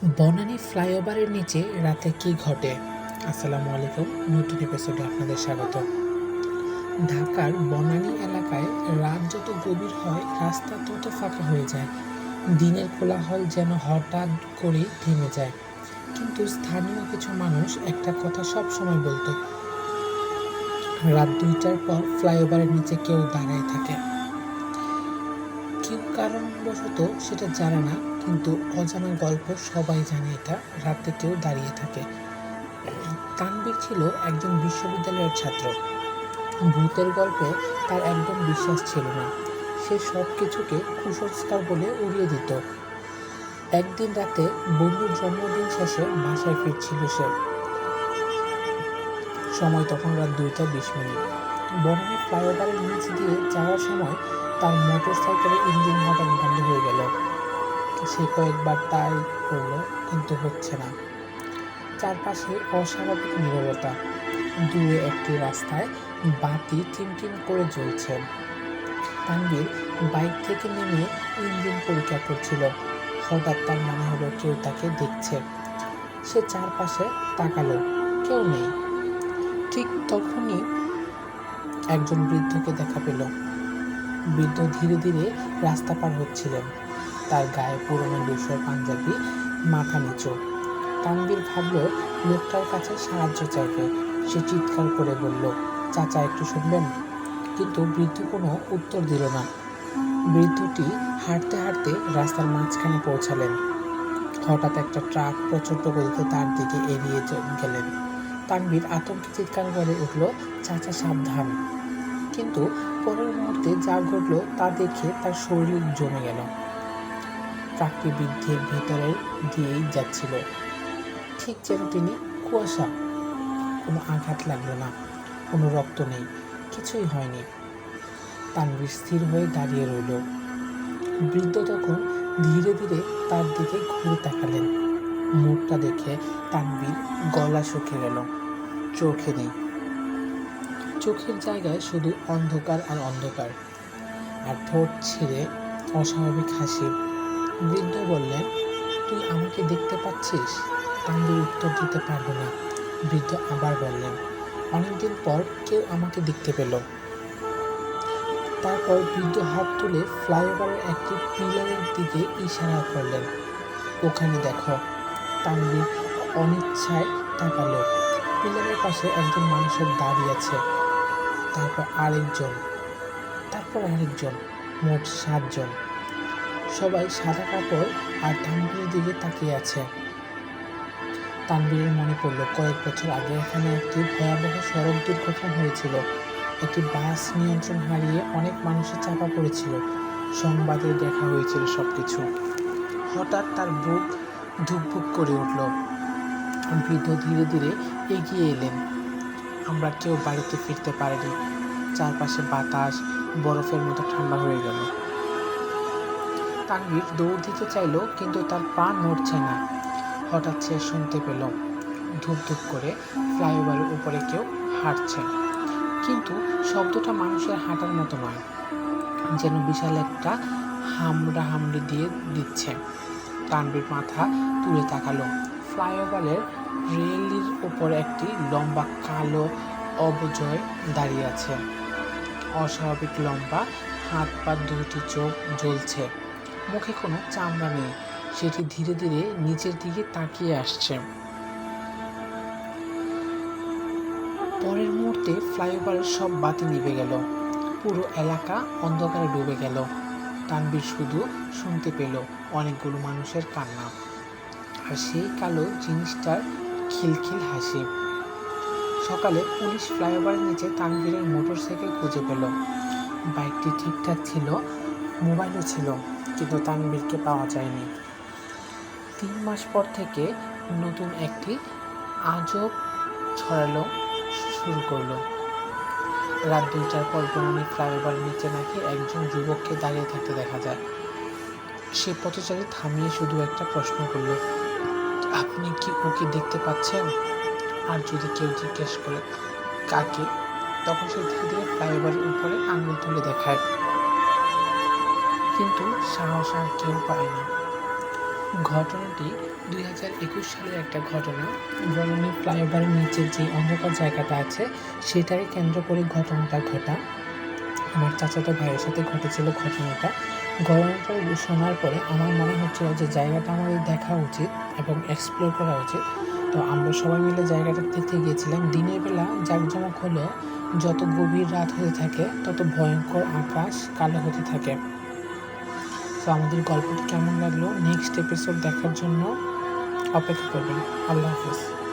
বনানী ফ্লাইওভারের নিচে রাতে কি ঘটে? আসসালামু আলাইকুম, নতুন এপিসোডে আপনাদের স্বাগত। ঢাকার বনানী এলাকায় রাত যত গভীর হয় রাস্তা তত ফাঁকা হয়ে যায়। দিনের কোলাহল যেন হঠাৎ করেই থেমে যায়। কিন্তু স্থানীয় কিছু মানুষ একটা কথা সব সময় বলতো, রাত 2টার পর ফ্লাইওভারের নিচে কেউ দাঁড়ায় থাকে। কেউ কারণবশত সেটা জানে না, কিন্তু অজানা গল্প সবাই জানে এটা রাতে কেউ দাঁড়িয়ে থাকে। তানভীর ছিল একজন বিশ্ববিদ্যালয়ের ছাত্র। ভূতের গল্পে তার একদম বিশ্বাস ছিল না। সে সব কিছুকে কুসংস্কার বলে উড়িয়ে দিত। একদিন রাতে বন্ধুর জন্মদিন শেষে বাসায় ফিরছিল সে। সময় তখন রাত 2টা 20 মিনিট। বনানী ফ্লাইওভারের নিচ দিয়ে যাওয়ার সময় তার মোটর সাইকেলের ইঞ্জিন হঠাৎ বন্ধ হয়ে গেল। সে কয়েকবার ট্রাই করলো, কিন্তু হচ্ছে না। চারপাশে অস্বাভাবিক নীরবতা। দূরে একটি রাস্তায় বাতি টিমটিম করে জ্বলছে। তানভীর বাইক থেকে নেমে ইঞ্জিন পরীক্ষা করছিল। হঠাৎ তার মনে হলো কেউ তাকে দেখছে। সে চারপাশে তাকালো, কেউ নেই। ঠিক তখনই একজন বৃদ্ধকে দেখা পেল। বৃদ্ধ ধীরে ধীরে রাস্তা পার হচ্ছিলেন। তার গায়ে পুরনো ধূসর পাঞ্জাবি, মাথা নিচু। তানভীর ভাবল লোকটার কাছে সাহায্য চাইবে। সে চিৎকার করে বলল, চাচা একটু শুনবেন? কিন্তু বৃদ্ধ কোনো উত্তর দিল না। বৃদ্ধটি হাঁটতে হাঁটতে রাস্তার মাঝখানে পৌঁছালেন। হঠাৎ একটা ট্রাক প্রচণ্ড গতিতে তার দিকে এড়িয়ে গেলেন। তানভীর আতঙ্কে চিৎকার করে উঠল, চাচা সাবধান! কিন্তু পরের মুহূর্তে যা ঘটল তা দেখে তার শরীর জমে গেল। ট্রাকটি বৃদ্ধের ভেতরে দিয়েই যাচ্ছিল, ঠিক যেন তিনি কুয়াশা। কোনো আঘাত লাগলো না, কোনো রক্ত নেই, কিছুই হয়নি। তানভীর স্থির হয়ে দাঁড়িয়ে রইল। বৃদ্ধ তখন ধীরে ধীরে তার দিকে ঘুরে তাকালেন। মুখটা দেখে তানভীর গলা শুকিয়ে গেল। চোখে নেই, চোখের জায়গায় শুধু অন্ধকার আর অন্ধকার, আর ঠোঁট ছিঁড়ে অস্বাভাবিক হাসি। বৃদ্ধ বললেন, তুই আমাকে দেখতে পাচ্ছিস? তানভীর উত্তর দিতে পারল না। বৃদ্ধ আবার বললেন, অনেকদিন পর কেউ আমাকে দেখতে পেল। তারপর বৃদ্ধ হাত তুলে ফ্লাইওভারের একটি পিলারের দিকে ইশারা করলেন, ওখানে দেখো। তানভীর অনিচ্ছায় তাকালো। পিলারের পাশে একজন মানুষের দাঁড়িয়ে আছে। তারপর আরেকজন, মোট 7 জন। সবাই সাদা কাপড় আর তানভীরের দিকে তাকিয়ে আছে। তানভীরের মনে পড়ল কয়েক বছর আগে এখানে একটি ভয়াবহ সড়ক দুর্ঘটনা হয়েছিল। একটি বাস নিয়ন্ত্রণ হারিয়ে অনেক মানুষের চাপা পড়েছিল। সংবাদে দেখা হয়েছিল সবকিছু। হঠাৎ তার বুক ধুকপুক করে উঠল। বৃদ্ধ ধীরে ধীরে এগিয়ে এলেন। আমরা কেউ বাড়িতে ফিরতে পারিনি। চারপাশে বাতাস বরফের মতো ঠান্ডা হয়ে গেল। তানভীর দৌড় দিতে চাইল, কিন্তু তার পা নড়ছে না। হঠাৎ সে শুনতে পেল ধূপ ধূপ করে ফ্লাইওভারের উপরে কেউ হাঁটছে। কিন্তু শব্দটা মানুষের হাঁটার মতো নয়, যেন বিশাল একটা হামড়ি দিয়ে দিচ্ছে। তানভীর মাথা তুলে তাকালো। ফ্লাইওভারের রেলির উপর একটি লম্বা কালো অবজয় দাঁড়িয়ে আছে। অস্বাভাবিক লম্বা, হাত পা, দুটি চোখ জ্বলছে, মুখে কোনো চামড়া নেই। সেটি ধীরে ধীরে নিচের দিকে তাকিয়ে আসছে। পরের মুহূর্তে ফ্লাইওভারের সব বাতি নিভে গেল। পুরো এলাকা অন্ধকারে ডুবে গেল। তানভীর শুধু শুনতে পেল অনেকগুলো মানুষের কান্না, আর সেই কালো জিনিসটার খিলখিল হাসি। সকালে পুলিশ ফ্লাইওভারের নিচে তানভীরের মোটর সাইকেল খুঁজে পেল। বাইকটি ঠিকঠাক ছিল, মোবাইলও ছিল, কিন্তু তানভীরকে পাওয়া যায়নি। 3 মাস পর থেকে নতুন একটি আজব ছড়ালো শুরু করলো। রাত 2টার পর বনানী ফ্লাইওভারের নিচে নাকি একজন যুবককে দাঁড়িয়ে থাকতে দেখা যায়। সে পথচারী থামিয়ে শুধু একটা প্রশ্ন করল, আপনি কি ওকে দেখতে পাচ্ছেন? আর যদি কেউ জিজ্ঞেস করে কাকে, তখন সে ধীরে ধীরে ফ্লাইওভারের উপরে আঙুল তুলে দেখায়। কিন্তু সাহস আর কেউ পায় না। ঘটনাটি 2021 সালের একটা ঘটনা। বনানী ফ্লাইওভারের নিচের যে অন্ধকার জায়গাটা আছে সেটাকে কেন্দ্র করে ঘটনাটা ঘটা। আমার চাচাতো ভাইয়ের সাথে ঘটেছিল ঘটনাটা। ঘটনাটা শোনার পরে আমার মনে হচ্ছিল যে জায়গাটা আমাদের দেখা উচিত এবং এক্সপ্লোর করা উচিত। তো আমরা সবাই মিলে জায়গাটা দেখতে গিয়েছিলাম। দিনের বেলা জাঁকজমক হলেও যত গভীর রাত হতে থাকে তত ভয়ঙ্কর আকাশ কালো হতে থাকে। তো আমাদের গল্পটি কেমন লাগলো নেক্সট এপিসোড দেখার জন্য অপেক্ষা করবেন। আল্লাহ হাফেজ।